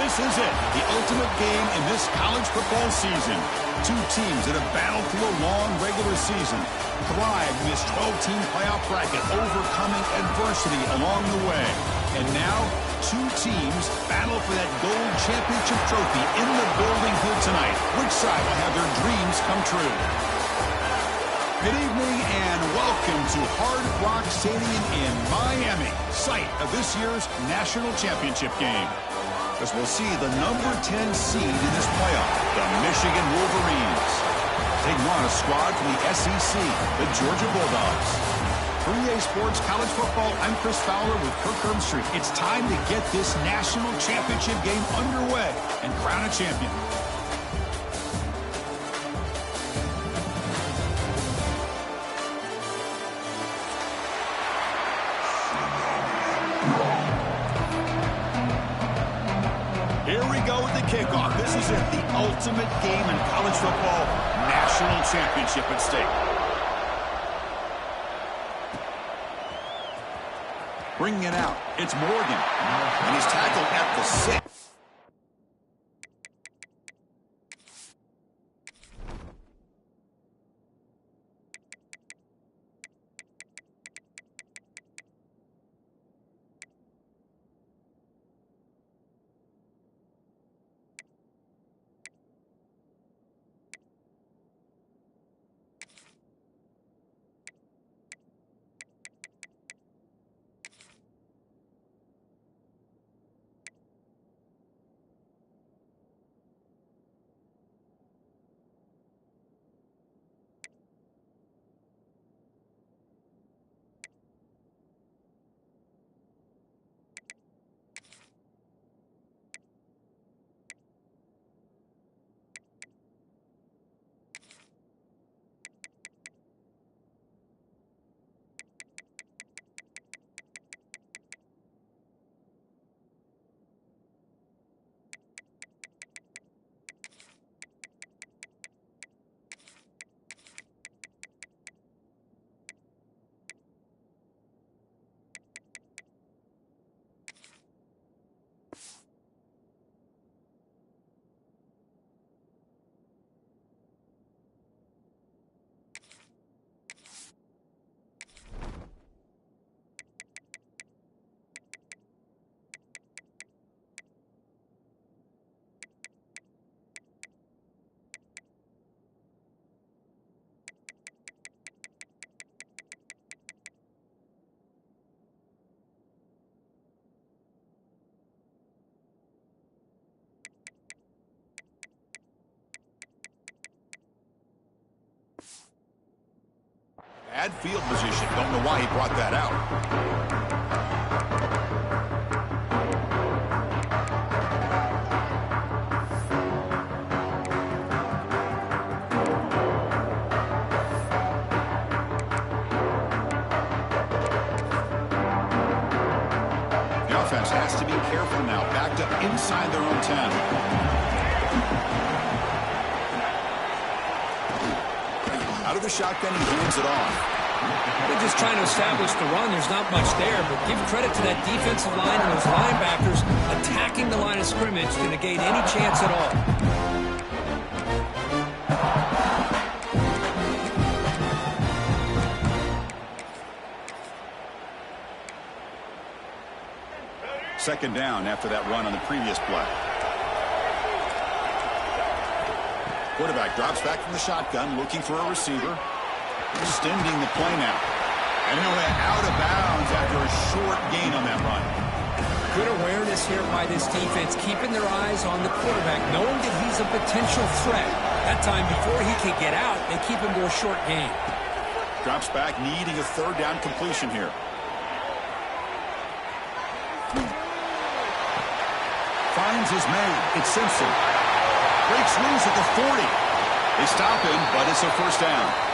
This is it, the ultimate game in this college football season. Two teams that have battled through a long regular season, thrived in this 12-team playoff bracket, overcoming adversity along the way. And now, two teams battle for that gold championship trophy in the building here tonight. Which side will have their dreams come true? Good evening and welcome to Hard Rock Stadium in Miami, site of this year's national championship game. As we'll see the number 10 seed in this playoff, the Michigan Wolverines. Taking on a squad from the SEC, the Georgia Bulldogs. For EA Sports College Football, I'm Chris Fowler with Kirk Herbstreit. It's time to get this national championship game underway and crown a champion. Here we go with the kickoff. This is it, the ultimate game in college football, national championship at stake. Bringing it out, it's Morgan, and he's tackled at the 6. Bad field position. Don't know why he brought that out. The offense has to be careful now. Backed up inside their own 10. Out of the shotgun, he hands it off. They're just trying to establish the run. There's not much there, but give credit to that defensive line and those linebackers attacking the line of scrimmage to negate any chance at all. Second down after that run on the previous play. Quarterback drops back from the shotgun, looking for a receiver. Extending the play now. And he'll head out of bounds after a short gain on that run. Good awareness here by this defense, keeping their eyes on the quarterback, knowing that he's a potential threat. That time, before he can get out, they keep him to a short gain. Drops back, needing a third down completion here. Finds his man. It's Simpson. Breaks loose at the 40. They stop him, but it's a first down.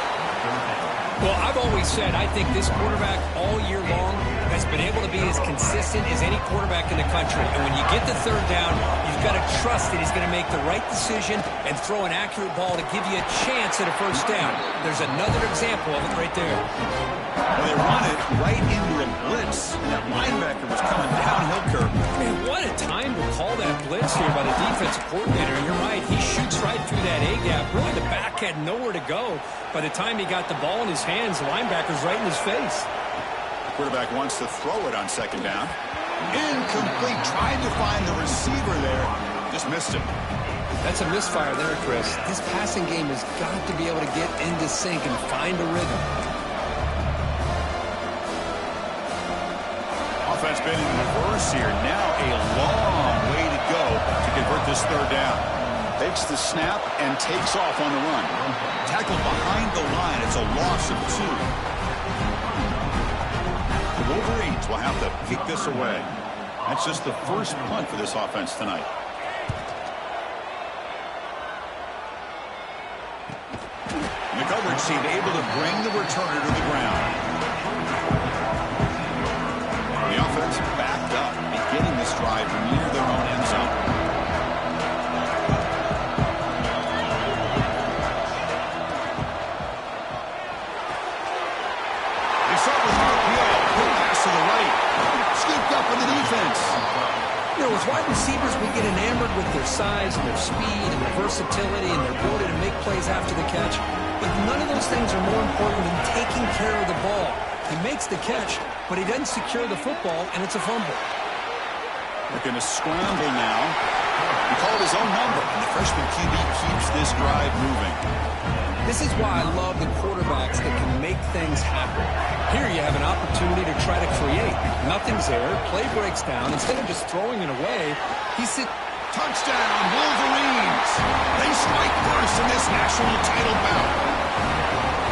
Well, I've always said I think this quarterback all year long has been able to be as consistent as any quarterback in the country. And when you get the third down, you've got to trust that he's going to make the right decision and throw an accurate ball to give you a chance at a first down. There's another example of it right there. Well, they run it right into a blitz. That linebacker was coming downhill curve. Man, what a time to call that blitz here by the defensive coordinator. And you're right, he shoots right through that A-gap. Really, the back had nowhere to go. By the time he got the ball in his hands, the linebacker's right in his face. Quarterback wants to throw it on second down. Incomplete. Tried to find the receiver there. Just missed him. That's a misfire there, Chris. This passing game has got to be able to get into sync and find a rhythm. Offense been in reverse here. Now a long way to go to convert this third down. Takes the snap and takes off on the run. Tackled behind the line. It's a loss of 2. The Wolverines will have to kick this away. That's just the first punt for this offense tonight. And the coverage team able to bring the returner to the ground. The offense backed up, beginning this drive near their own end zone. You know, with wide receivers, we get enamored with their size and their speed and their versatility and their ability to make plays after the catch. But none of those things are more important than taking care of the ball. He makes the catch, but he doesn't secure the football, and it's a fumble. Looking to scramble now. He called his own number, and the freshman QB keeps this drive moving. This is why I love the quarterbacks that can make things happen. Here you have an opportunity to try to create. Nothing's there. Play breaks down. Instead of just throwing it away, he said, touchdown, Wolverines! They strike first in this national title bout.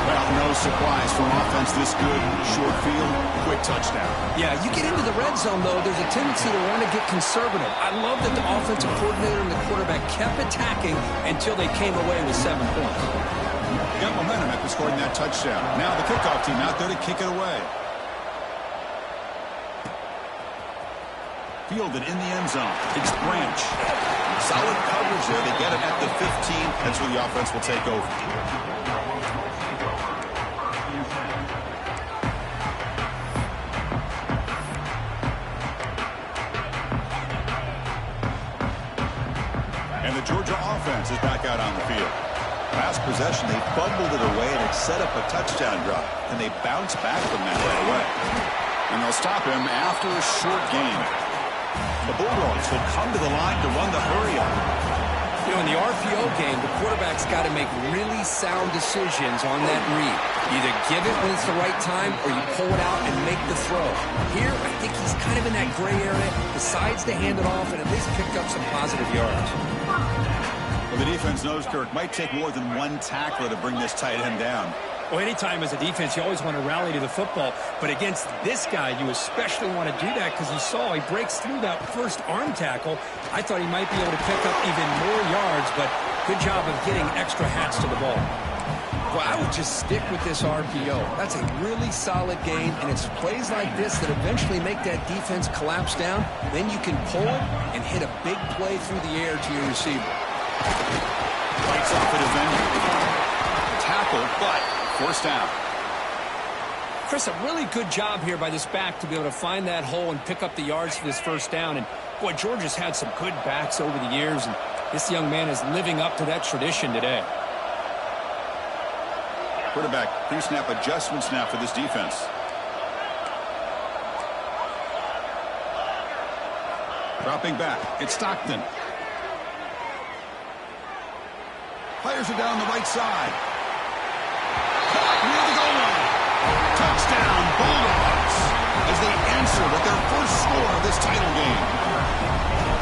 Well, no surprise for an offense this good. Short field, quick touchdown. Yeah, you get into the red zone, though, there's a tendency to want to get conservative. I love that the offensive coordinator and the quarterback kept attacking until they came away with 7 points. Got momentum after scoring that touchdown. Now the kickoff team out there to kick it away. Fielded in the end zone. It's Branch. Solid coverage there. They get it at the 15. That's where the offense will take over. And the Georgia offense is back out on the field. Last possession, they fumbled it away, and it set up a touchdown drop. And they bounce back from that right away. And they'll stop him after a short gain. The Bulldogs will come to the line to run the hurry-up. You know, in the RPO game, the quarterback's got to make really sound decisions on that read. Either give it when it's the right time, or you pull it out and make the throw. Here, I think he's kind of in that gray area, decides to hand it off, and at least picked up some positive yards. Well, the defense knows, Kirk, might take more than one tackler to bring this tight end down. Well, anytime as a defense, you always want to rally to the football. But against this guy, you especially want to do that because you saw he breaks through that first arm tackle. I thought he might be able to pick up even more yards, but good job of getting extra hats to the ball. Well, I would just stick with this RPO. That's a really solid game, and it's plays like this that eventually make that defense collapse down. Then you can pull it and hit a big play through the air to your receiver. Fights off the defender. Tackle, but forced down. Chris, a really good job here by this back to be able to find that hole and pick up the yards for this first down. And, boy, Georgia's had some good backs over the years, and this young man is living up to that tradition today. Quarterback pre-snap adjustments now for this defense. Dropping back. It's Stockton. Fires it down the right side. Caught near the goal line. Touchdown, Bulldogs, as they answer with their first score of this title game.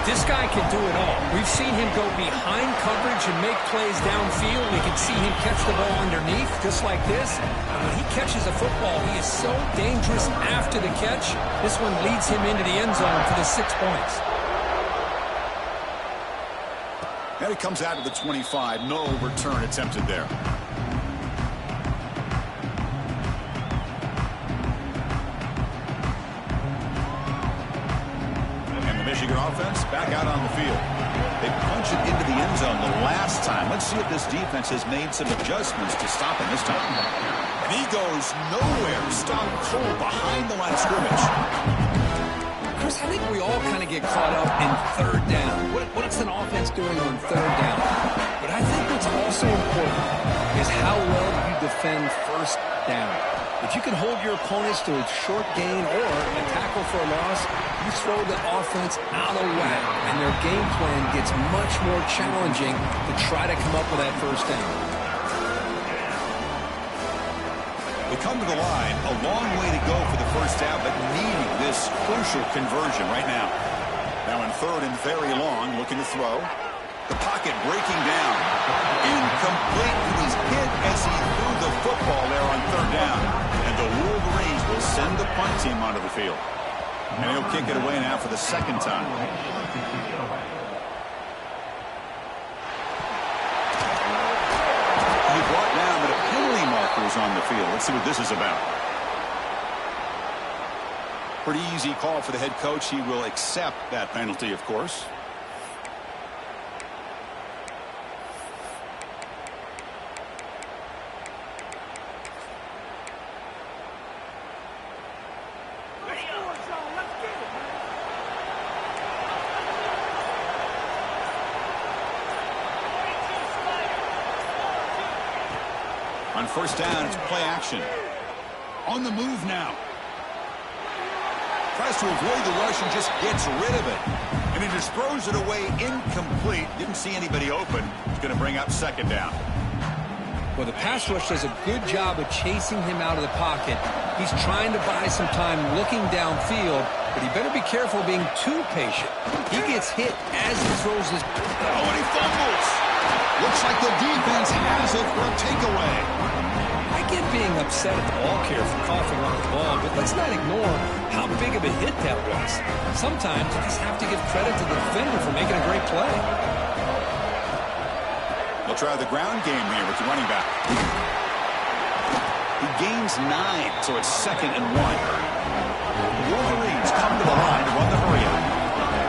This guy can do it all. We've seen him go behind coverage and make plays downfield. We can see him catch the ball underneath, just like this. And when he catches a football, he is so dangerous after the catch. This one leads him into the end zone for the 6 points. And it comes out of the 25. No return attempted there. offense back out on the field. They punch it into the end zone the last time. Let's see if this defense has made some adjustments to stop him this time. And he goes nowhere. Stopped cold behind the line of scrimmage. Chris, I think we all kind of get caught up in third down. What's an offense doing on third down? But I think what's also important is how well you defend first down. If you can hold your opponents to a short gain or a tackle for a loss, you throw the offense out of whack, and their game plan gets much more challenging to try to come up with that first down. We come to the line, a long way to go for the first down, but needing this crucial conversion right now. Now in third and very long, looking to throw. The pocket breaking down. Incomplete. He's hit as he threw the football there on third down. And the Wolverines will send the punt team onto the field. And he'll kick it away now for the second time. He brought down, but a penalty marker is on the field. Let's see what this is about. Pretty easy call for the head coach. He will accept that penalty, of course. On first down, it's play action. On the move now. Tries to avoid the rush and just gets rid of it. And he just throws it away incomplete. Didn't see anybody open. It's going to bring up second down. Well, the pass rush does a good job of chasing him out of the pocket. He's trying to buy some time looking downfield, but he better be careful being too patient. He gets hit as he throws his... Oh, and he fumbles. Looks like the defense has it for a takeaway. I get being upset at the ball carrier for coughing on the ball, but let's not ignore how big of a hit that was. Sometimes you just have to give credit to the defender for making a great play. They'll try the ground game here with the running back. He gains 9, so it's 2nd and 1. Wolverines come to the line to run the hurry up.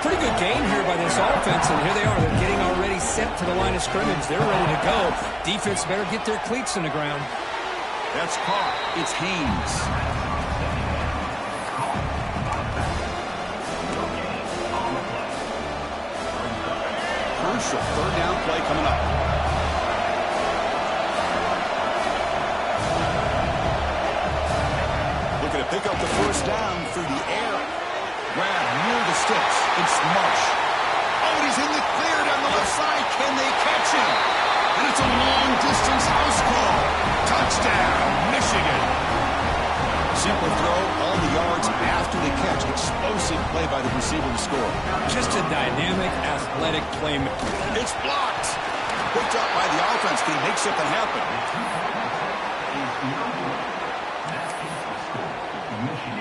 Pretty good game here by this offense, and here they are. They're getting already set to the line of scrimmage. They're ready to go. Defense better get their cleats in the ground. That's caught. It's Haynes. Crucial third down play coming up. Looking to pick up the first down through the air. Grab near the sticks. It's Marsh. Oh, and he's in the clear down the left side. Can they catch him? And it's a long-distance house call. Touchdown, Michigan. Simple throw, all the yards after the catch. Explosive play by the receiver to score. Just a dynamic, athletic play. It's blocked. Picked up by the offense. Can he make something happen?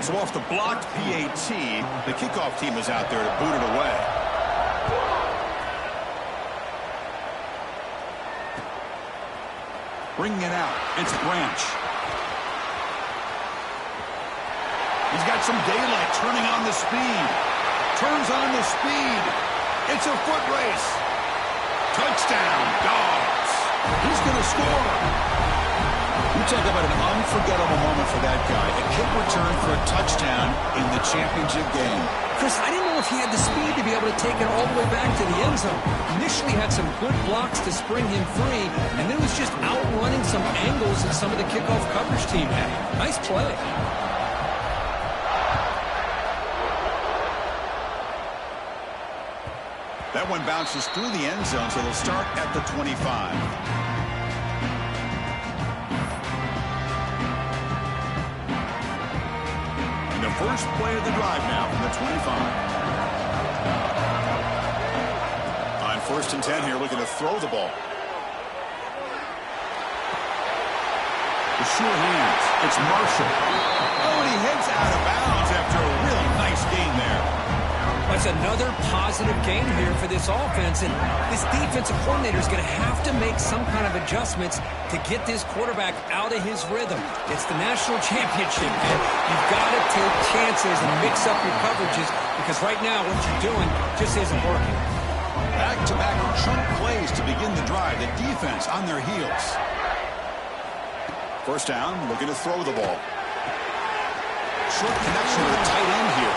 So off the blocked PAT, the kickoff team is out there to boot it away. Bringing it out, it's Branch. He's got some daylight, turning on the speed. Turns on the speed. It's a foot race. Touchdown, Dogs. He's going to score. You talk about an unforgettable moment for that guy. A kick return for a touchdown in the championship game. Chris, I didn't know if he had the speed to be able to take it all the way back to the end zone. Initially had some good blocks to spring him free, and then was just outrunning some angles that some of the kickoff coverage team had. Nice play. That one bounces through the end zone, so they'll start at the 25. First play of the drive now from the 25. On 1st and 10 here, looking to throw the ball. The sure hands. It's Marshall. Oh, and he heads out of bounds after a really nice gain there. That's another positive game here for this offense, and this defensive coordinator is going to have to make some kind of adjustments to get this quarterback out of his rhythm. It's the national championship, man. You've got to take chances and mix up your coverages because right now what you're doing just isn't working. Back-to-back chunk plays to begin the drive. The defense on their heels. First down, looking to throw the ball. Short connection with a tight end here.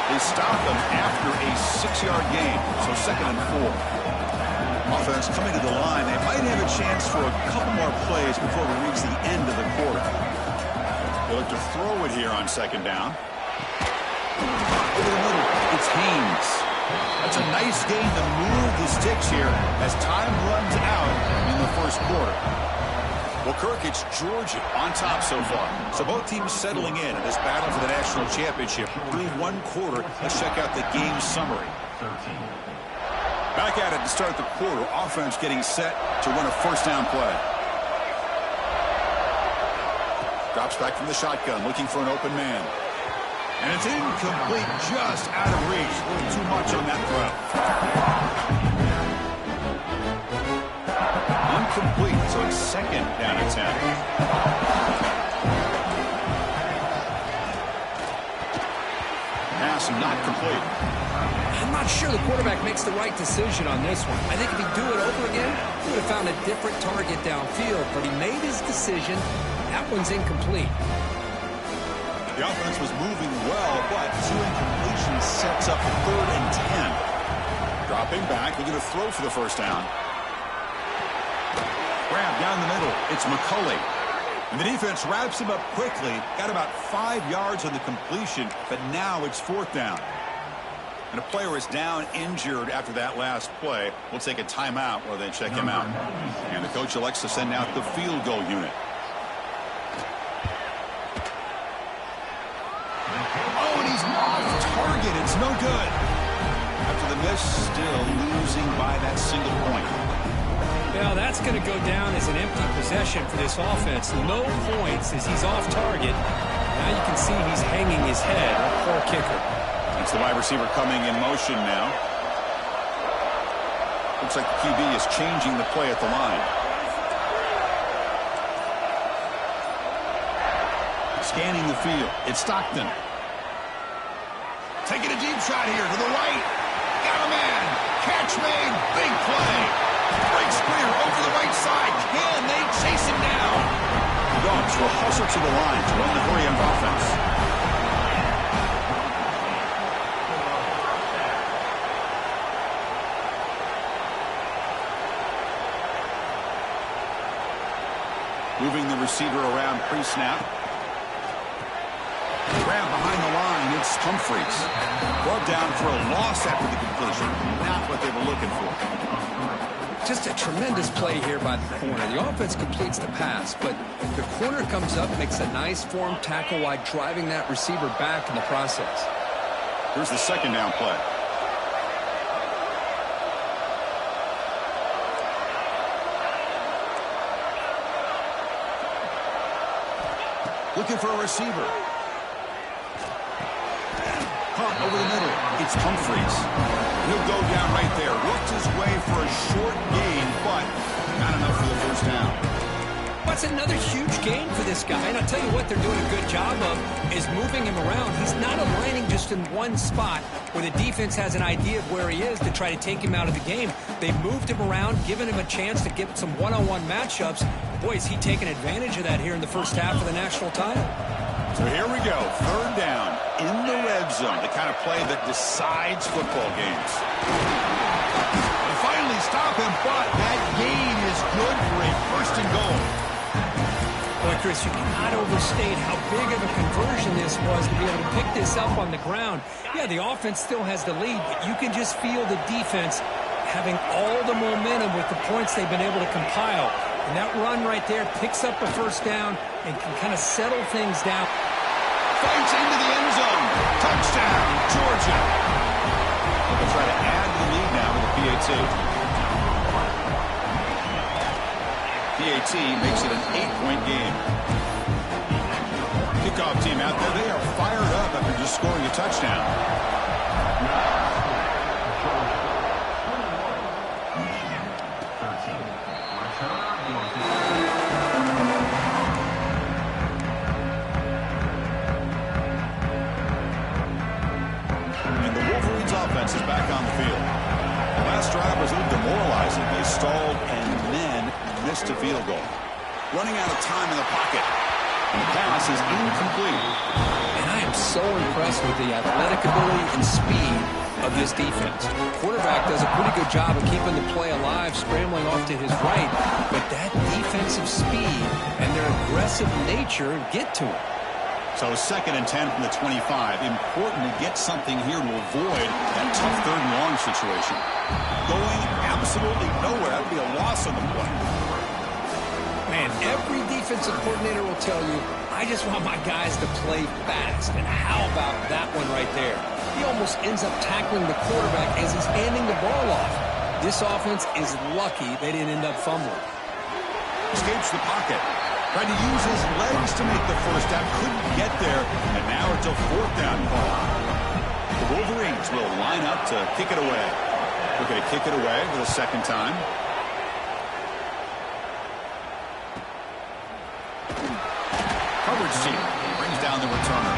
They stop him after a 6-yard gain, so 2nd and 4. Offense coming to the line. They might have a chance for a couple more plays before we reach the end of the quarter. They look to throw it here on 2nd down. Over the middle, it's Haynes. That's a nice gain to move the sticks here as time runs out in the first quarter. Well, Kirk, it's Georgia on top so far. So both teams settling in this battle for the national championship. Through one quarter, let's check out the game summary. Back at it to start the quarter. Offense getting set to run a first down play. Drops back from the shotgun, looking for an open man. And it's incomplete, just out of reach. A little too much on that throw. Complete, so it's 2nd down and 10. Pass not complete. I'm not sure the quarterback makes the right decision on this one. I think if he'd do it over again, he would have found a different target downfield, but he made his decision. That one's incomplete. The offense was moving well, but 2 incompletions sets up 3rd and 10. Dropping back, looking to throw for the first down. Grab down the middle. It's McCulley. And the defense wraps him up quickly. Got about 5 yards on the completion, but now it's 4th down. And a player is down injured after that last play. We'll take a timeout while they check him out. And the coach elects to send out the field goal unit. Oh, and he's off target. It's no good. After the miss, still losing by that single point. Well, that's going to go down as an empty possession for this offense. No points as he's off target. Now you can see he's hanging his head. A poor kicker. It's the wide receiver coming in motion now. Looks like the QB is changing the play at the line. Scanning the field. It's Stockton. Taking a deep shot here to the right. Got a man. Catch made. Big play. Breaks clear over the right side. Can they chase him down? The Dogs will hustle to the line to run the hurry-up offense. Moving the receiver around pre-snap. Grab behind the line. It's Humphreys. Brought down for a loss after the completion. Not what they were looking for. Just a tremendous play here by the corner. The offense completes the pass, but the corner comes up, makes a nice form tackle while driving that receiver back in the process. Here's the 2nd down play. Looking for a receiver. Hunt over the middle. It's Humphreys. He'll go down right there. Worked his way for a short gain, but not enough for the first down. That's another huge gain for this guy. And I'll tell you what they're doing a good job of is moving him around. He's not aligning just in one spot where the defense has an idea of where he is to try to take him out of the game. They've moved him around, given him a chance to get some one-on-one matchups. Boy, is he taking advantage of that here in the first half of the national title. So here we go. 3rd down in the red zone. The kind of play that decides football games. They finally stop him, but that gain is good for a 1st and goal. Boy, Chris, you cannot overstate how big of a conversion this was to be able to pick this up on the ground. Yeah, the offense still has the lead, but you can just feel the defense having all the momentum with the points they've been able to compile. And that run right there picks up a first down and can kind of settle things down. Fights into the end zone. Touchdown, Georgia. They'll try to add the lead now with a PAT. PAT makes it an 8-point game. Kickoff team out there, they are fired up after just scoring a touchdown. running out of time in the pocket. And the pass is incomplete. And I am so impressed with the athletic ability and speed of this defense. Quarterback does a pretty good job of keeping the play alive, scrambling off to his right, but that defensive speed and their aggressive nature get to him. So 2nd and 10 from the 25. Important to get something here to avoid that tough 3rd and long situation. Going absolutely nowhere. That would be a loss on the play. Man, every defensive coordinator will tell you, I just want my guys to play fast. And how about that one right there? He almost ends up tackling the quarterback as he's handing the ball off. This offense is lucky they didn't end up fumbling. Escapes the pocket. Tried to use his legs to make the first down. Couldn't get there. And now it's a 4th down call. The Wolverines will line up to kick it away. We're going to kick it away for the 2nd time. Coverage team brings down the returner.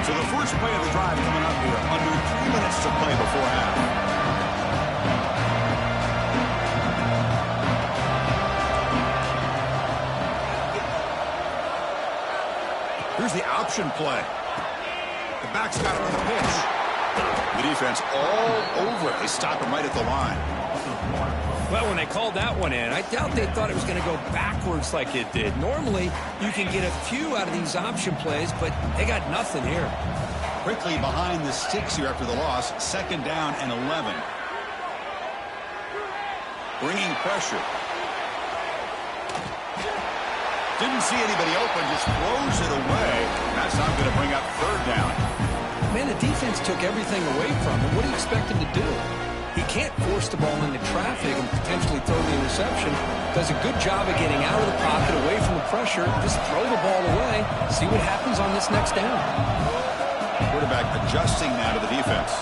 So the first play of the drive coming up here. Under 3 minutes to play before half. Here's the option play. The back's got him on the pitch. The defense all over it. They stop him right at the line. Well, when they called that one in, I doubt they thought it was going to go backwards like it did. Normally, you can get a few out of these option plays, but they got nothing here. Quickly behind the sticks here after the loss. 2nd down and 11. Bringing pressure. Didn't see anybody open, just throws it away. That's not going to bring up 3rd down. Man, the defense took everything away from him. What do you expect him to do? He can't force the ball into traffic and potentially throw the interception. Does a good job of getting out of the pocket, away from the pressure. Just throw the ball away. See what happens on this next down. Quarterback adjusting now to the defense.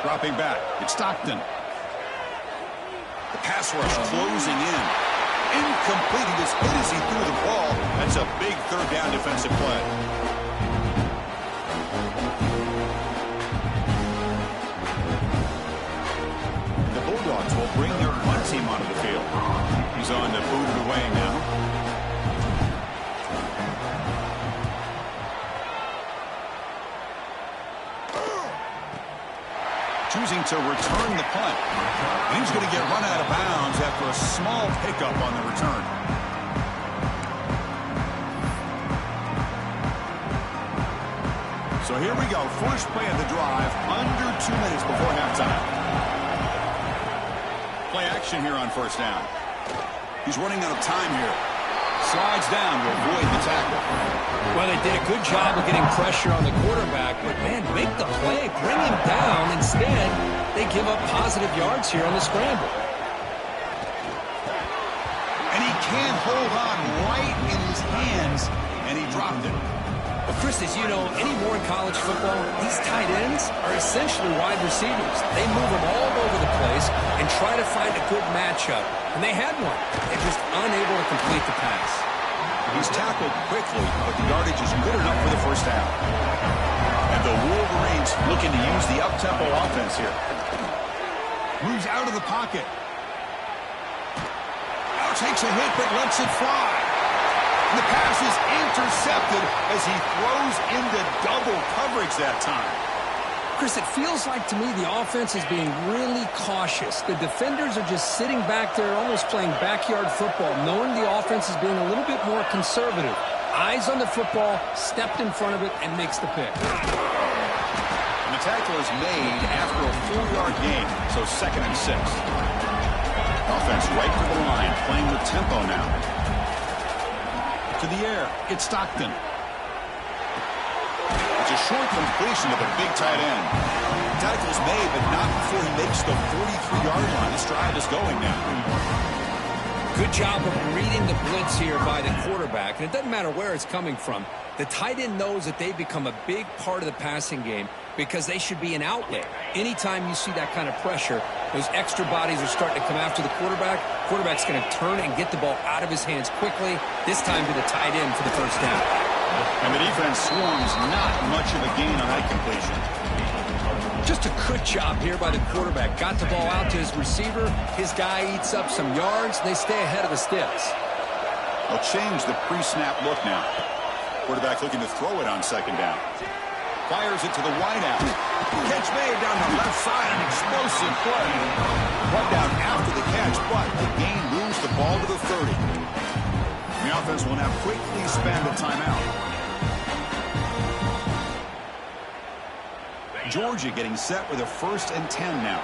Dropping back. It's Stockton. The pass rush closing in. Incomplete. He just hit as he threw the ball. That's a big 3rd down defensive play. The Bulldogs will bring their punt team onto the field. He's on to boot it away now. Choosing to return the punt. And he's going to get run out of bounds after a small pickup on the return. So here we go. First play of the drive. Under 2 minutes before halftime. Play action here on 1st down. He's running out of time here. Slides down to avoid the tackle. Well, they did a good job of getting pressure on the quarterback, but, man, make the play, bring him down. Instead, they give up positive yards here on the scramble. And he can't hold on right in his hands, and he dropped it. Well, Chris, as you know, anymore in college football, these tight ends are essentially wide receivers. They move them all over the place and try to find a good matchup. And they had one. They're just unable to complete the pass. He's tackled quickly, but the yardage is good enough for the 1st down. And the Wolverines looking to use the up-tempo offense here. Moves out of the pocket. Now takes a hit, but lets it fly. And the pass is intercepted as he throws into double coverage that time. Chris, it feels like to me the offense is being really cautious. The defenders are just sitting back there almost playing backyard football, knowing the offense is being a little bit more conservative. Eyes on the football, stepped in front of it, and makes the pick. And the tackle is made after a 4-yard gain, so 2nd and 6. Offense right to the line, playing with tempo now. To the air, it's Stockton. It's a short completion of a big tight end. Tackle's made, but not before he makes the 43-yard line. This drive is going now. Good job of reading the blitz here by the quarterback. And it doesn't matter where it's coming from. The tight end knows that they've become a big part of the passing game because they should be an outlet. Anytime you see that kind of pressure, those extra bodies are starting to come after the quarterback. Quarterback's going to turn and get the ball out of his hands quickly, this time to the tight end for the 1st down. And the defense swarms, not much of a gain on that completion. Just a good job here by the quarterback. Got the ball out to his receiver. His guy eats up some yards. They stay ahead of the sticks. They'll change the pre-snap look now. Quarterback looking to throw it on second down. Fires it to the wideout. Catch made down the left side. An explosive play. Brought down after the catch, but the gain moves the ball to the 30. The offense will now quickly spend a timeout. Georgia getting set with a 1st and 10 now.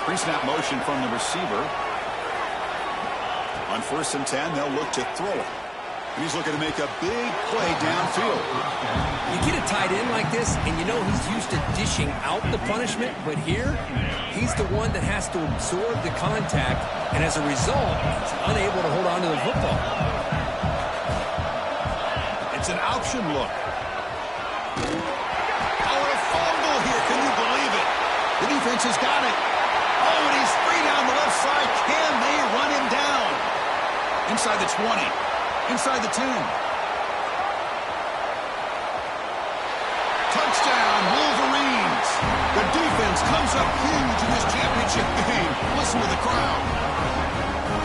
Pre-snap motion from the receiver. On 1st and 10, they'll look to throw it. And he's looking to make a big play downfield. You get a tight end like this, and you know he's used to dishing out the punishment, but here, he's the one that has to absorb the contact, and as a result, he's unable to hold on to the football. It's an option look. Oh, a fumble here. Can you believe it? The defense has got it. Oh, and he's free down the left side. Can they run him down? Inside the 20. Inside the 10. Touchdown, Wolverines. The defense comes up huge in this championship game. Listen to the crowd.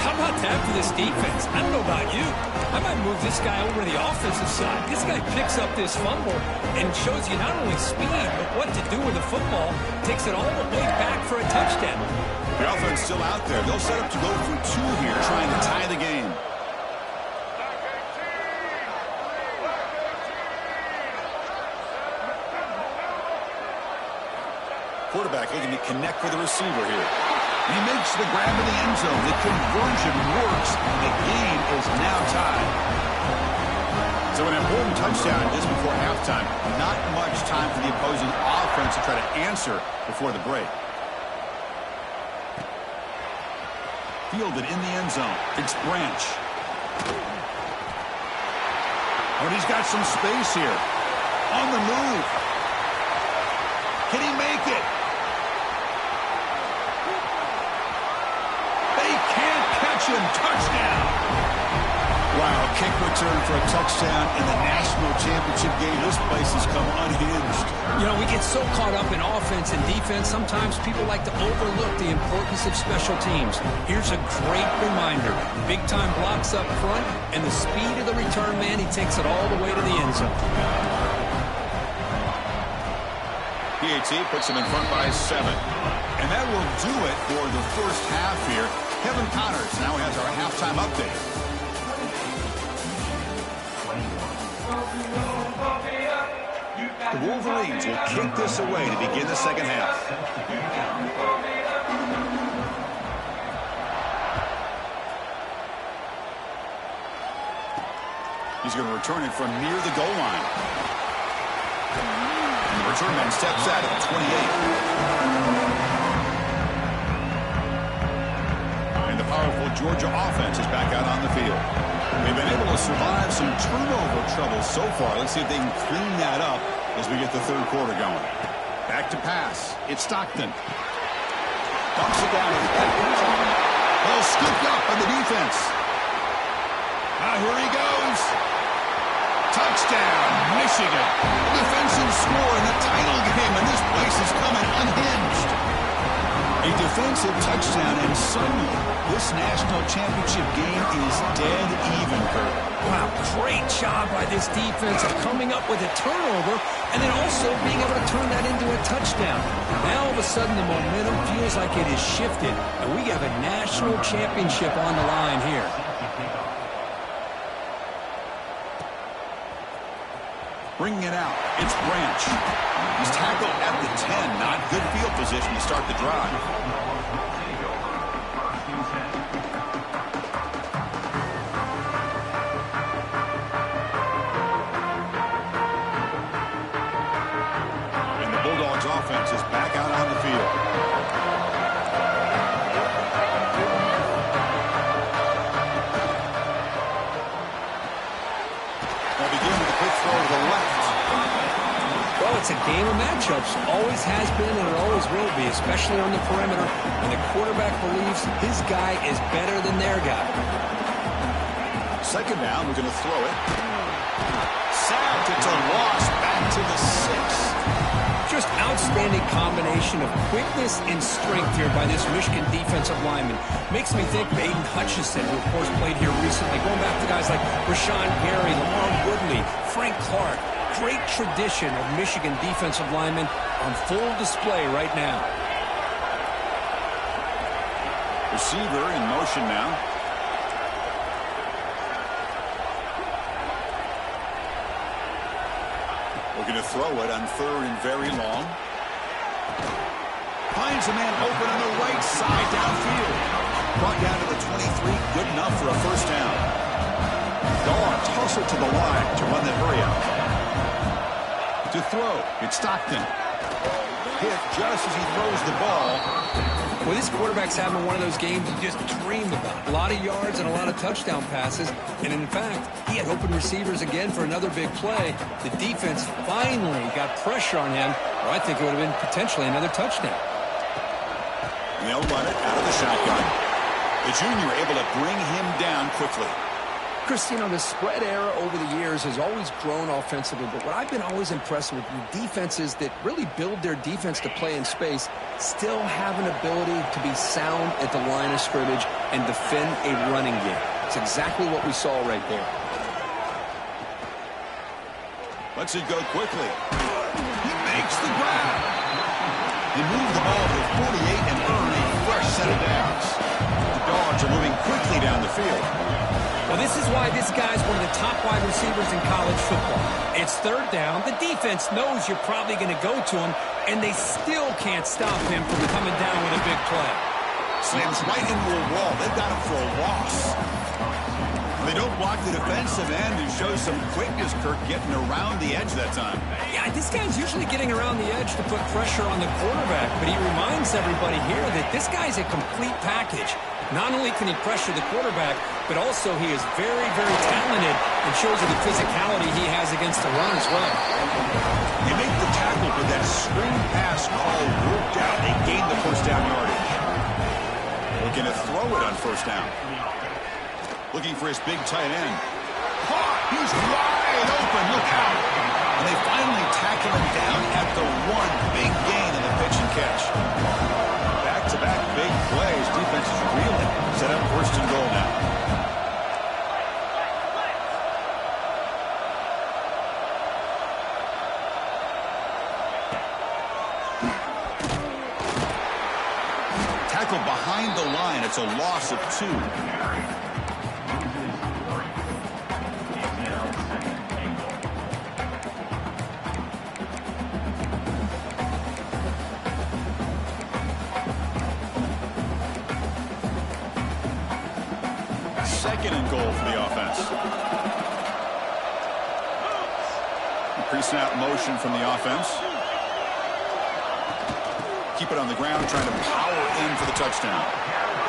How about that for this defense? I don't know about you. I might move this guy over to the offensive side. This guy picks up this fumble and shows you not only speed, but what to do with the football. Takes it all the way back for a touchdown. The offense still out there. They'll set up to go for 2 here, trying to tie the game. Quarterback looking to connect with the receiver here. He makes the grab in the end zone. The conversion works. The game is now tied. So an important touchdown just before halftime. Not much time for the opposing offense to try to answer before the break. Fielded in the end zone. It's Branch. Oh, and he's got some space here. On the move. Can he make it? They can't catch him. Touchdown. Wow, kick return for a touchdown in the national championship game. This place has come unhinged. You know, we get so caught up in offense and defense, sometimes people like to overlook the importance of special teams. Here's a great reminder. Big-time blocks up front, and the speed of the return man, he takes it all the way to the end zone. PAT puts him in front by 7. And that will do it for the first half here. Kevin Connors now has our halftime update. The Wolverines will kick this away to begin the second half. He's going to return it from near the goal line. And the return man steps out at the 28. And the powerful Georgia offense is back out on the field. They've been able to survive some turnover trouble so far. Let's see if they can clean that up as we get the third quarter going. Back to pass. It's Stockton. Dumps it down. Well, scooped up by the defense. Here he goes. Touchdown, Michigan. Defensive score in the title game, and this place is coming unhinged. A defensive touchdown, and suddenly this national championship game is dead even, Kurt. Wow, great job by this defense of coming up with a turnover and then also being able to turn that into a touchdown. Now, all of a sudden, the momentum feels like it is shifted, and we have a national championship on the line here. Bringing it out, it's Branch. He's tackled at the 10. Not good field position to start the drive. And the Bulldogs offense is back out on the field. It's a game of matchups. Always has been and it always will be, especially on the perimeter when the quarterback believes his guy is better than their guy. Second down, we're going to throw it. Sacked. It's a loss back to the 6. Just outstanding combination of quickness and strength here by this Michigan defensive lineman. Makes me think of Aiden Hutchinson, who of course played here recently. Going back to guys like Rashawn Gary, Lamar Woodley, Frank Clark. Great tradition of Michigan defensive linemen on full display right now. Receiver in motion now. We're going to throw it on third and very long. Finds a man open on the right side downfield. Brought down to the 23. Good enough for a first down. Daw toss it to the line to run the hurry out. To throw, it's Stockton. Hit just as he throws the ball. Well, this quarterback's having one of those games you just dream about. A lot of yards and a lot of touchdown passes. And in fact, he had open receivers again for another big play. The defense finally got pressure on him. Or I think it would have been potentially another touchdown. And they'll run it out of the shotgun. The junior able to bring him down quickly. Chris, you know, the spread era over the years has always grown offensively, but what I've been always impressed with defenses that really build their defense to play in space still have an ability to be sound at the line of scrimmage and defend a running game. It's exactly what we saw right there. Lets it go quickly. He makes the grab. He moved the ball to the 48 and earned a fresh set of downs. The Dogs are moving quickly down the field. Well, this is why this guy's one of the top wide receivers in college football. It's third down. The defense knows you're probably going to go to him, and they still can't stop him from coming down with a big play. Slams right into a wall. They've got him for a loss. They don't block the defensive end and show some quickness, Kirk, getting around the edge that time. Yeah, this guy's usually getting around the edge to put pressure on the quarterback, but he reminds everybody here that this guy's a complete package. Not only can he pressure the quarterback, but also he is very, very talented and shows you the physicality he has against the run as well. They make the tackle, but that screen pass call worked out. They gained the first down yardage. Looking to throw it on first down. Looking for his big tight end. Caught! He's wide open. Look out. And they finally tackle him down at the one. Big gain in the pitch and catch. Back-to-back big plays. Defense is reeling. Set up first and goal now. Tackle behind the line. It's a loss of 2. Second and goal for the offense. Pre-snap motion from the offense. Keep it on the ground, trying to power in for the touchdown.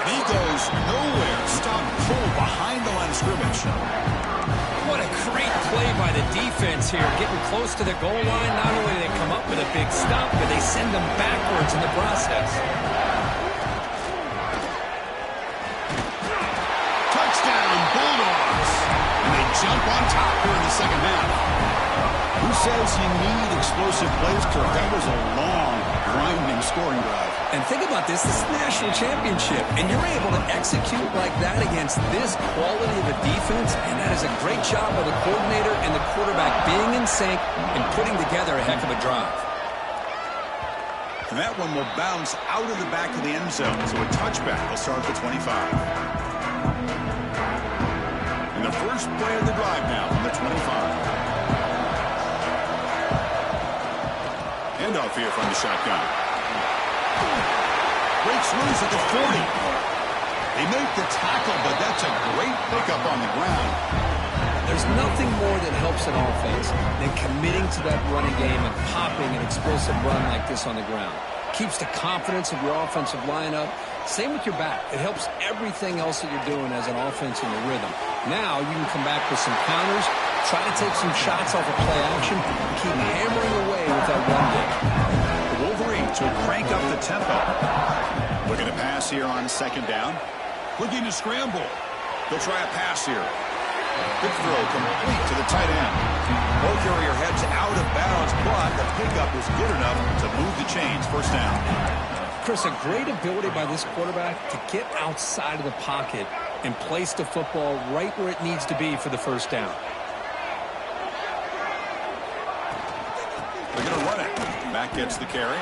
And he goes nowhere. Stop pull behind the line of scrimmage. What a great play by the defense here. Getting close to the goal line. Not only do they come up with a big stop, but they send them backwards in the process. Jump on top here in the second half. Who says you need explosive plays, Kirk? That was a long, grinding scoring drive. And think about this. This is the national championship, and you're able to execute like that against this quality of a defense, and that is a great job by the coordinator and the quarterback being in sync and putting together a heck of a drive. And that one will bounce out of the back of the end zone, so a touchback will start at the 25. The first play of the drive now from the 25. Handoff here from the shotgun. Breaks loose at the 40. They make the tackle, but that's a great pickup on the ground. There's nothing more that helps an offense than committing to that running game and popping an explosive run like this on the ground. Keeps the confidence of your offensive lineup. Same with your back. It helps everything else that you're doing as an offense in the rhythm. Now you can come back with some counters Try to take some shots off of play action. Keep hammering away with that run game. The Wolverines will crank up the tempo. Looking to pass here on second down. Looking to scramble. They'll try a pass here. Good throw, complete to the tight end. Ball carrier heads out of bounds, but the pickup was good enough to move the chains. First down. Chris, a great ability by this quarterback to get outside of the pocket and place the football right where it needs to be for the first down. They're going to run it. Back gets the carry.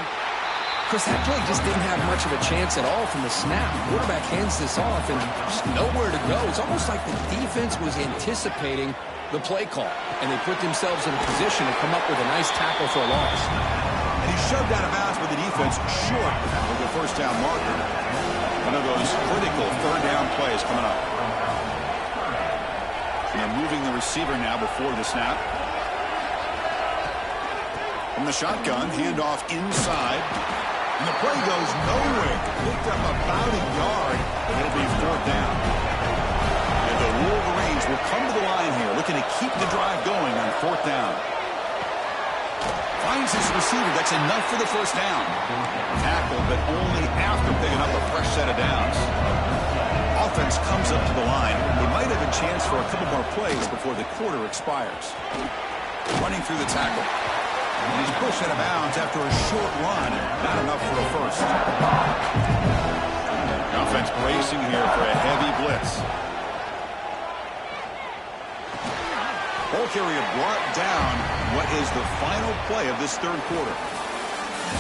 Chris, that play just didn't have much of a chance at all from the snap. Quarterback hands this off and just nowhere to go. It's almost like the defense was anticipating the play call, and they put themselves in a position to come up with a nice tackle for a loss. And he shoved out of bounds with the defense short of the first down marker. One of those critical third down plays coming up. And they're moving the receiver now before the snap. From the shotgun, handoff inside. And the play goes nowhere. Picked up about a yard, and it'll be fourth down. And the Wolverines will come to the line here, looking to keep the drive going on fourth down. Finds his receiver. That's enough for the first down. Tackled, but only after picking up a fresh set of downs. Offense comes up to the line. They might have a chance for a couple more plays before the quarter expires. Running through the tackle. And he's pushed out of bounds after a short run. Not enough for a first. The offense bracing here for a heavy blitz. Ball carrier brought down. What is the final play of this third quarter?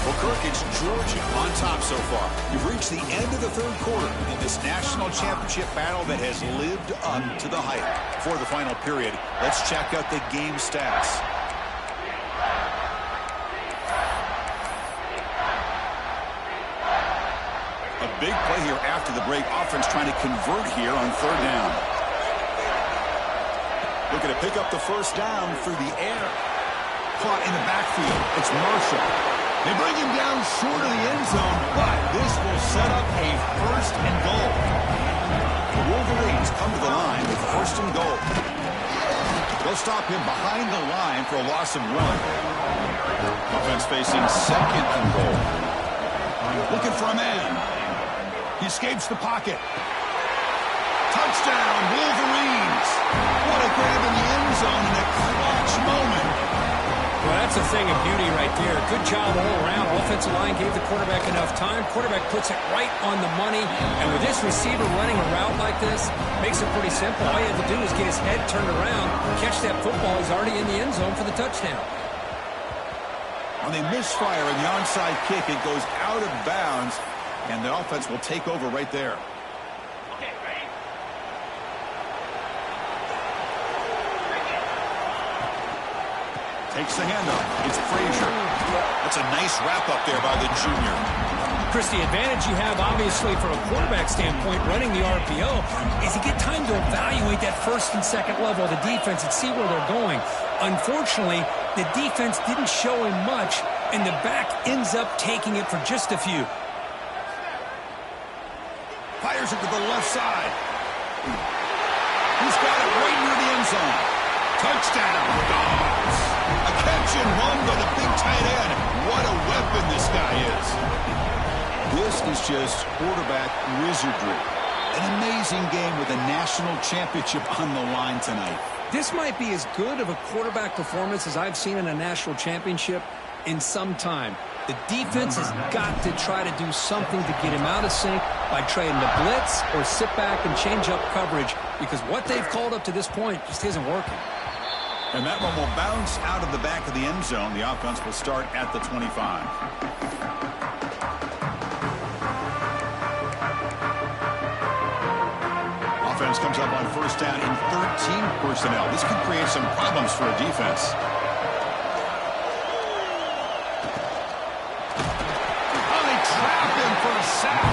Well, Kirk, it's Georgia on top so far. You've reached the end of the third quarter in this national championship battle that has lived up to the hype. For the final period, let's check out the game stats. A big play here after the break. Offense trying to convert here on third down. Looking to pick up the first down through the air. Caught in the backfield. It's Marshall. They bring him down short of the end zone, but this will set up a first and goal. The Wolverines come to the line with first and goal. They'll stop him behind the line for a loss of one. Offense facing second and goal. Looking for a man. He escapes the pocket. Touchdown, Wolverines. What a grab in the end zone in a clutch moment. Well, that's a thing of beauty right there. Good job all around. Offensive line gave the quarterback enough time. Quarterback puts it right on the money. And with this receiver running a route like this, makes it pretty simple. All you have to do is get his head turned around, catch that football. He's already in the end zone for the touchdown. On the misfire in the onside kick, it goes out of bounds, and the offense will take over right there. Takes the handoff. It's Frazier. That's a nice wrap-up there by the junior. Chris, the advantage you have, obviously, from a quarterback standpoint, running the RPO, is you get time to evaluate that first and second level of the defense and see where they're going. Unfortunately, the defense didn't show him much, and the back ends up taking it for just a few. Fires it to the left side. He's got it right near the end zone. Touchdown, Dogs. A catch and run by the big tight end. What a weapon this guy is. This is just quarterback wizardry. An amazing game with a national championship on the line tonight. This might be as good of a quarterback performance as I've seen in a national championship in some time. The defense has got to try to do something to get him out of sync by trading the blitz or sit back and change up coverage, because what they've called up to this point just isn't working. And that one will bounce out of the back of the end zone. The offense will start at the 25. Offense comes up on first down in 13 personnel. This could create some problems for a defense. Oh, they trapped him for a sack.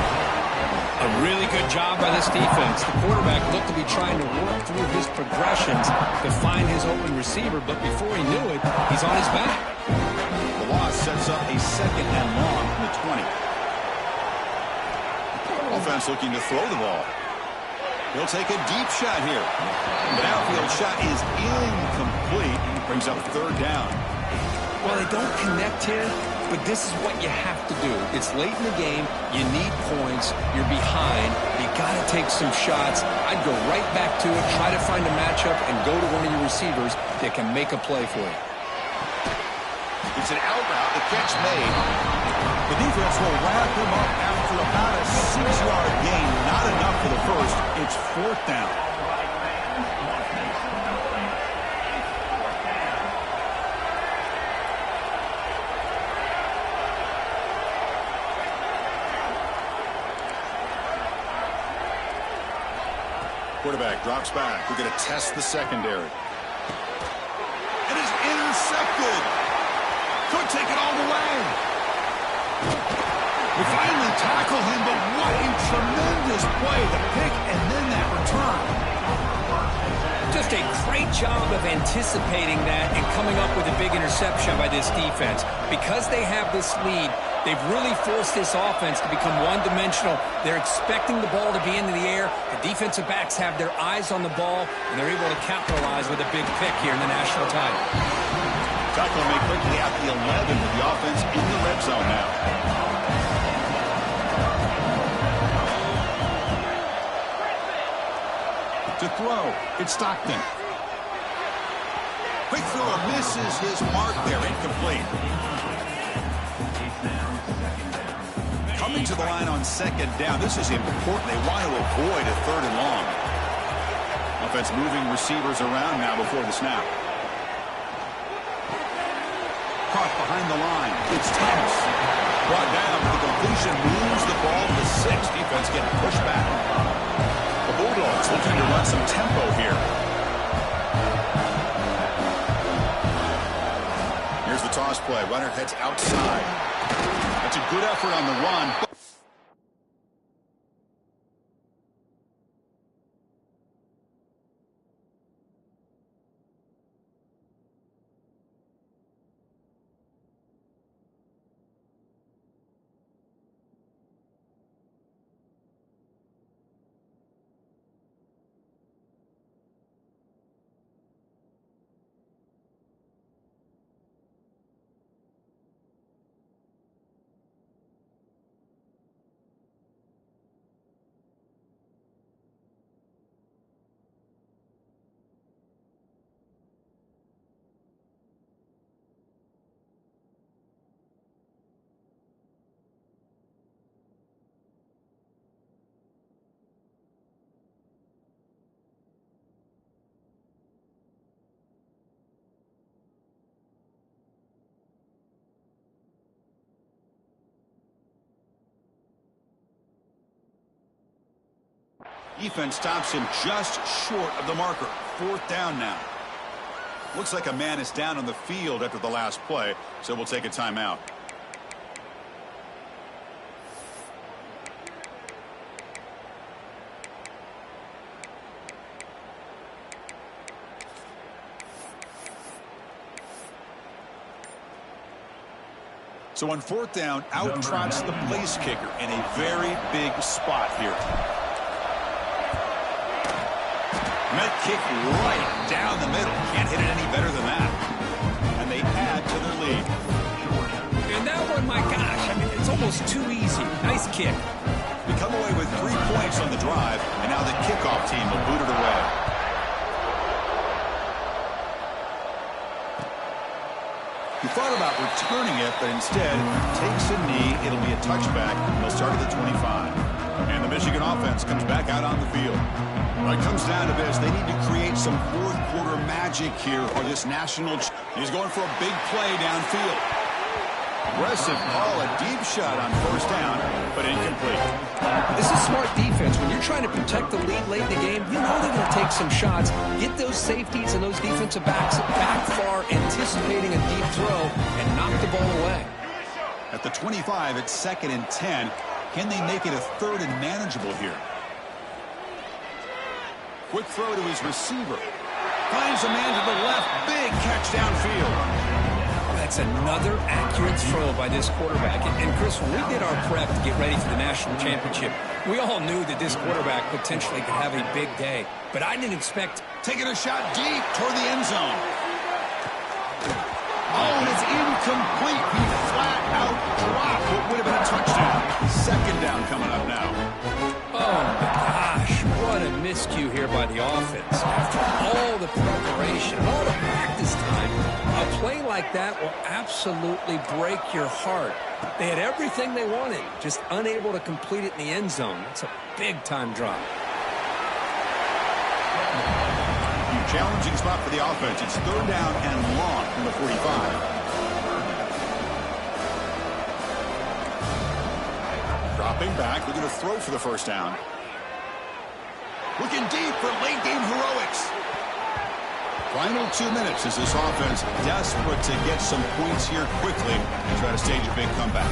A really good job by this defense. The quarterback looked to be trying to work through his progressions to find his open receiver, but before he knew it, he's on his back. The loss sets up a second and long from the 20. Offense looking to throw the ball. He'll take a deep shot here. The outfield shot is incomplete. Brings up third down. Well, they don't connect here, but this is what you have to do. It's late in the game. You need points. You're behind. You got to take some shots. I'd go right back to it, try to find a matchup, and go to one of your receivers that can make a play for you. It's an out route. The catch made. The defense will wrap him up after about a 6-yard gain. Not enough for the first. It's fourth down. Quarterback drops back. We're going to test the secondary. It is intercepted. Could take it all the way. We finally tackle him, but what a tremendous play. The pick and then that return. Just a great job of anticipating that and coming up with a big interception by this defense. Because they have this lead, they've really forced this offense to become one-dimensional. They're expecting the ball to be into the air. The defensive backs have their eyes on the ball, and they're able to capitalize with a big pick here in the national title. Tackle made quickly at the 11 with the offense in the red zone now. To throw, it's Stockton. Quick throw misses his mark there, incomplete. Coming to the line on second down, this is important. They want to avoid a third and long. Offense moving receivers around now before the snap. Caught behind the line. It's Thomas. Brought down for the completion. Moves the ball to 6. Defense getting pushed back. The Bulldogs looking to run some tempo here. Here's the toss play. Runner heads outside. That's a good effort on the run. Defense stops him just short of the marker. Fourth down now. Looks like a man is down on the field after the last play, so we'll take a timeout. So on fourth down, out trots the place kicker in a very big spot here. Met kick right down the middle. Can't hit it any better than that. And they add to their lead. And that one, my gosh, I mean, it's almost too easy. Nice kick. We come away with 3 points on the drive, and now the kickoff team will boot it away. He thought about returning it, but instead takes a knee. It'll be a touchback. They'll start at the 25. And the Michigan offense comes back out on the field. Well, it comes down to this. They need to create some fourth-quarter magic here for this national. He's going for a big play downfield. Aggressive call, a deep shot on first down, but incomplete. This is smart defense. When you're trying to protect the lead late in the game, you know they're going to take some shots. Get those safeties and those defensive backs back far, anticipating a deep throw, and knock the ball away. At the 25, it's 2nd and 10. Can they make it a third and manageable here? Quick throw to his receiver. Finds a man to the left. Big catch downfield. That's another accurate throw by this quarterback. And Chris, when we did our prep to get ready for the national championship, We all knew that this quarterback potentially could have a big day, but I didn't expect... Taking a shot deep toward the end zone. Oh, and it's incomplete. He flat out dropped what would have been a touchdown. Second down coming up now. Oh, my gosh. What a miscue here by the offense. After all the preparation, all the practice time, a play like that will absolutely break your heart. They had everything they wanted, just unable to complete it in the end zone. It's a big-time drop. Challenging spot for the offense. It's third down and long from the 45. Dropping back, looking to throw for the first down. Looking deep for late game heroics. Final 2 minutes as this offense desperate to get some points here quickly and try to stage a big comeback.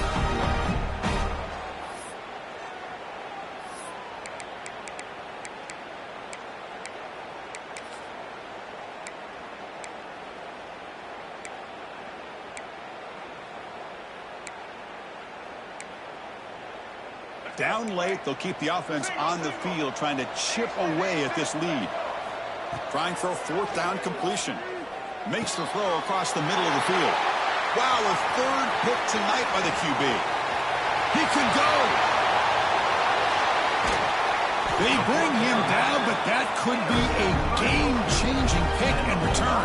Down late, they'll keep the offense on the field, trying to chip away at this lead. Trying for a fourth down completion. Makes the throw across the middle of the field. Wow, a third pick tonight by the QB. He could go. They bring him down, but that could be a game-changing pick and return.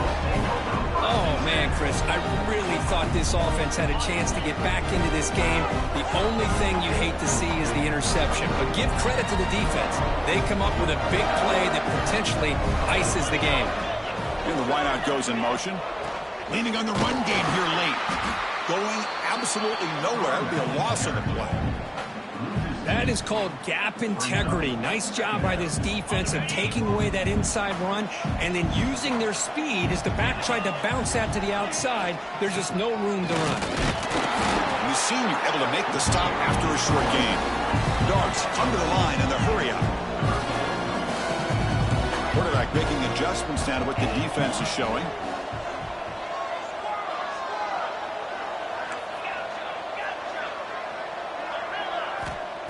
Oh, man, Chris, I really thought this offense had a chance to get back into this game. The only thing you hate to see is the interception. But give credit to the defense. They come up with a big play that potentially ices the game. And the wideout goes in motion. Leaning on the run game here late. Going absolutely nowhere. That would be a loss of the play. That is called gap integrity. Nice job by this defense of taking away that inside run and then using their speed as the back tried to bounce that to the outside. There's just no room to run. The senior able to make the stop after a short gain. Dogs come to the line in the hurry up. Quarterback making adjustments down to what the defense is showing.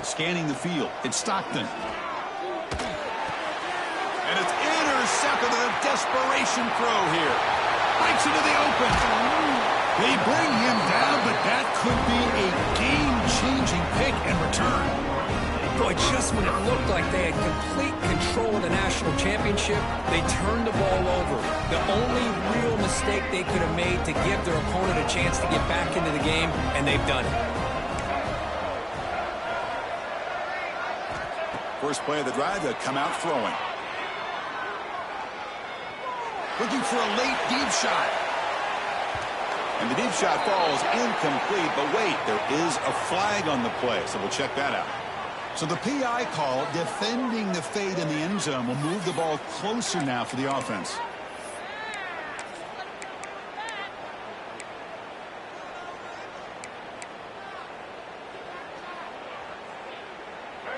Scanning the field. It's Stockton. And it's intercepted on a desperation throw here. Breaks into the open. They bring him down, but that could be a game-changing pick and return. Boy, just when it looked like they had complete control of the national championship, they turned the ball over. The only real mistake they could have made to give their opponent a chance to get back into the game, and they've done it. First play of the drive, they'll come out throwing. Looking for a late deep shot. And the deep shot falls incomplete, but wait, there is a flag on the play, so we'll check that out. So the PI call, defending the fade in the end zone, will move the ball closer now for the offense.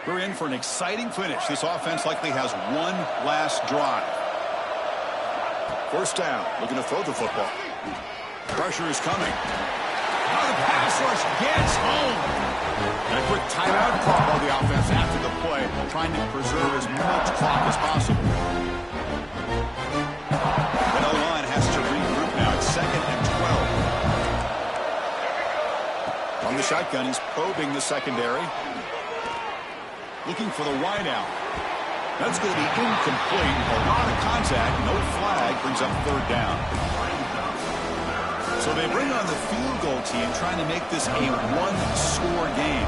We're in for an exciting finish. This offense likely has one last drive. First down, looking to throw the football. Pressure is coming. Now the pass rush gets home. And a quick timeout call by the offense after the play, trying to preserve as much clock as possible. The O-line has to regroup now. It's 2nd and 12. On the shotgun, he's probing the secondary. Looking for the wideout. That's going to be incomplete. A lot of contact. No flag. Brings up third down. So they bring on the field goal team, trying to make this a one-score game.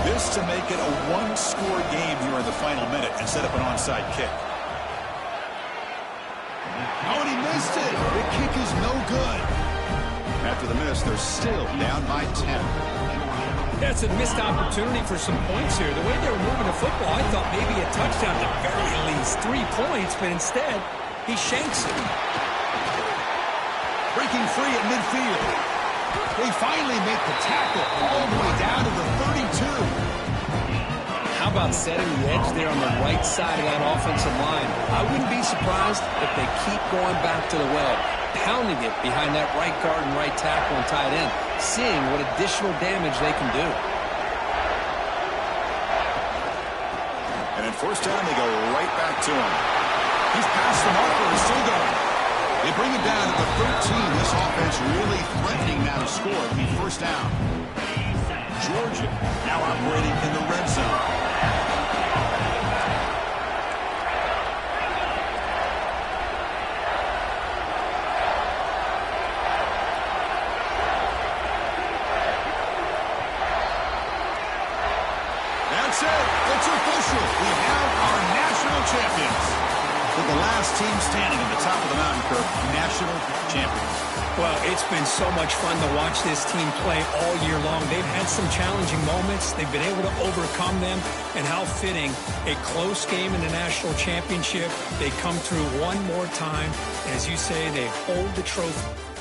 This to make it a one-score game here in the final minute and set up an onside kick. Oh, and he missed it. The kick is no good. After the miss, they're still down by 10. That's a missed opportunity for some points here. The way they were moving the football, I thought maybe a touchdown at the very least, 3 points, but instead, he shanks it. Breaking free at midfield. They finally make the tackle all the way down to the 32. How about setting the edge there on the right side of that offensive line? I wouldn't be surprised if they keep going back to the well, pounding it behind that right guard and right tackle and tight end, seeing what additional damage they can do. First down, they go right back to him. He's past the marker, he's still going. They bring it down to the 13. This offense really threatening now to score. It'll be first down. Georgia now operating in the red zone. That's it. It's official. We have our national champions. For the last team standing at the top of the mountain, Kirk, national champions. Well, it's been so much fun to watch this team play all year long. They've had some challenging moments. They've been able to overcome them. And how fitting, a close game in the national championship. They come through one more time. As you say, they hold the trophy.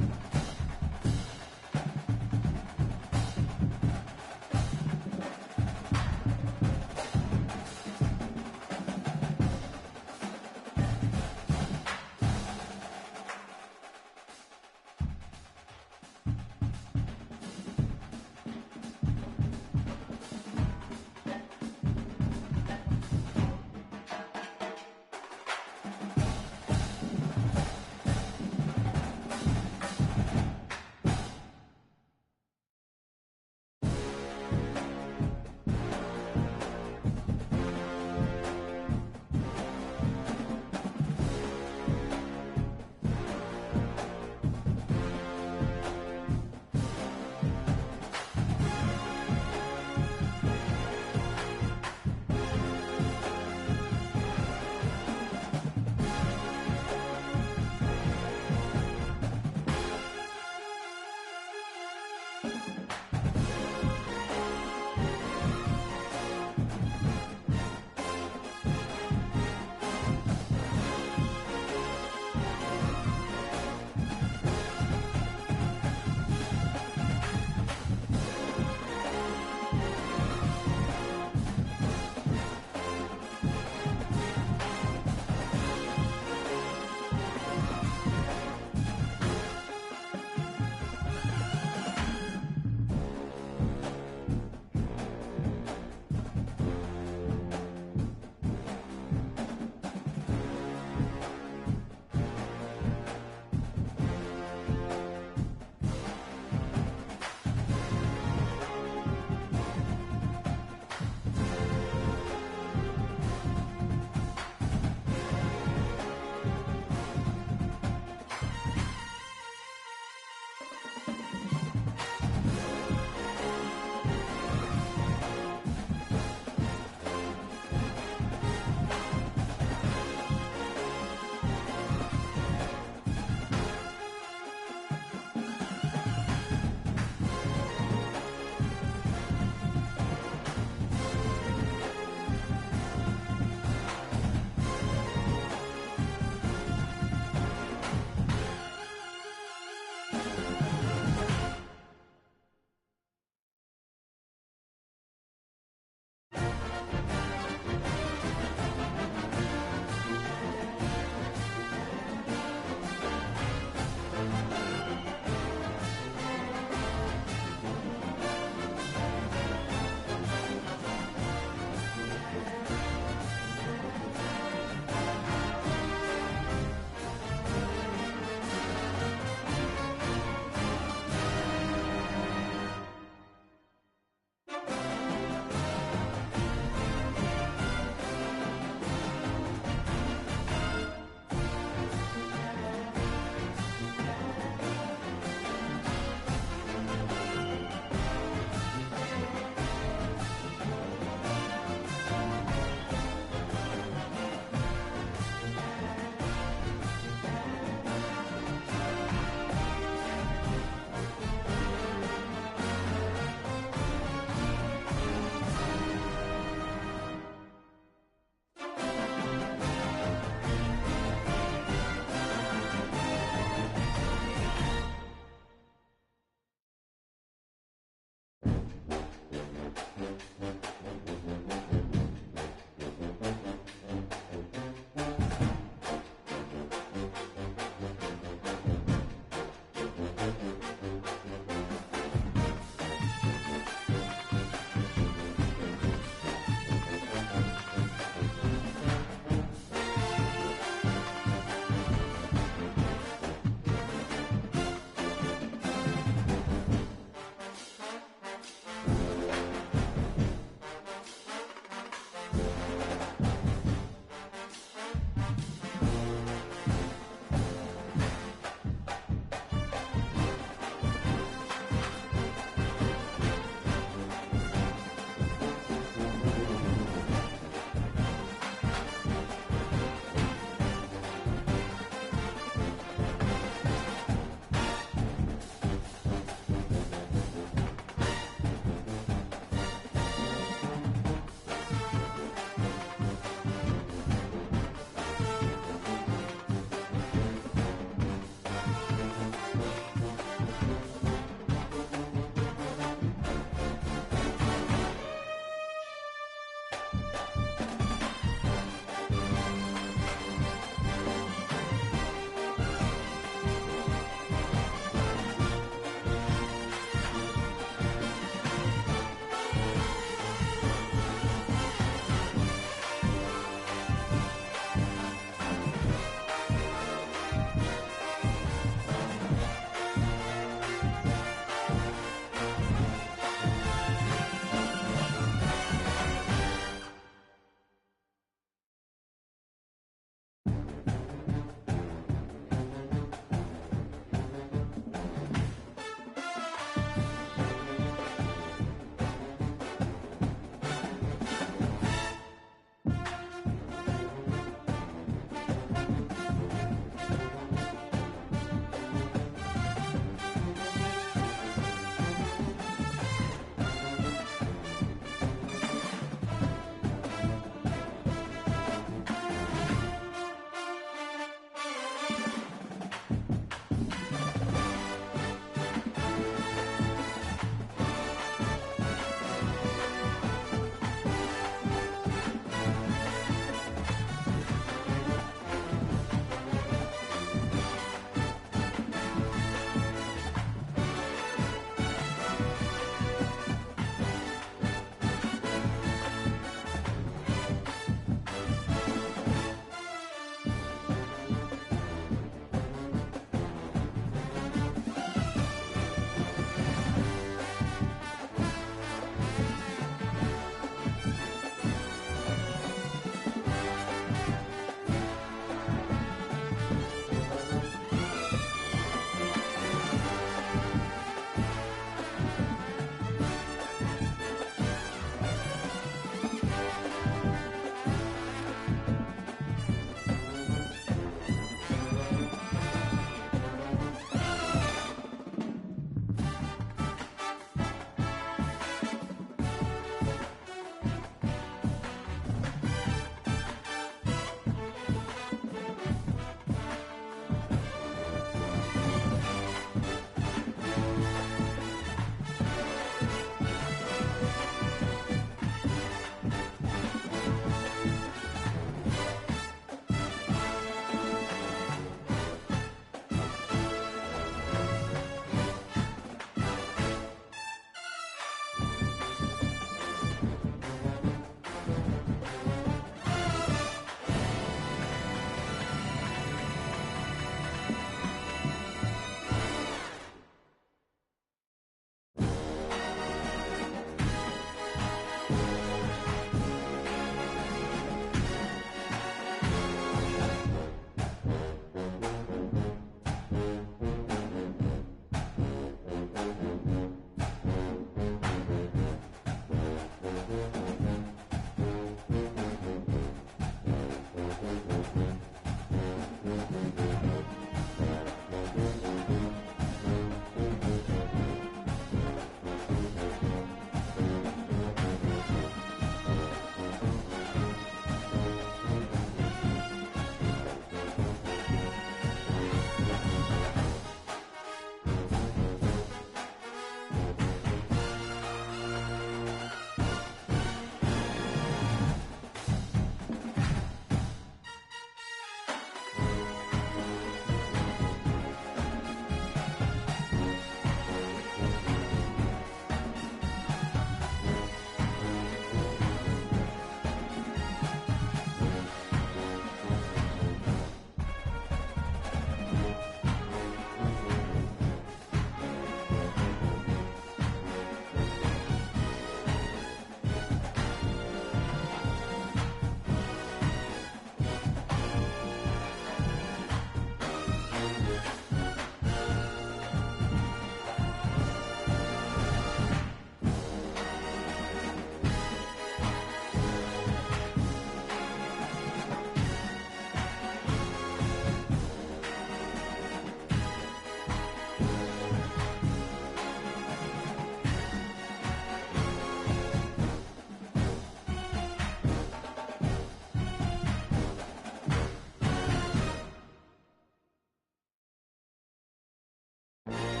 it.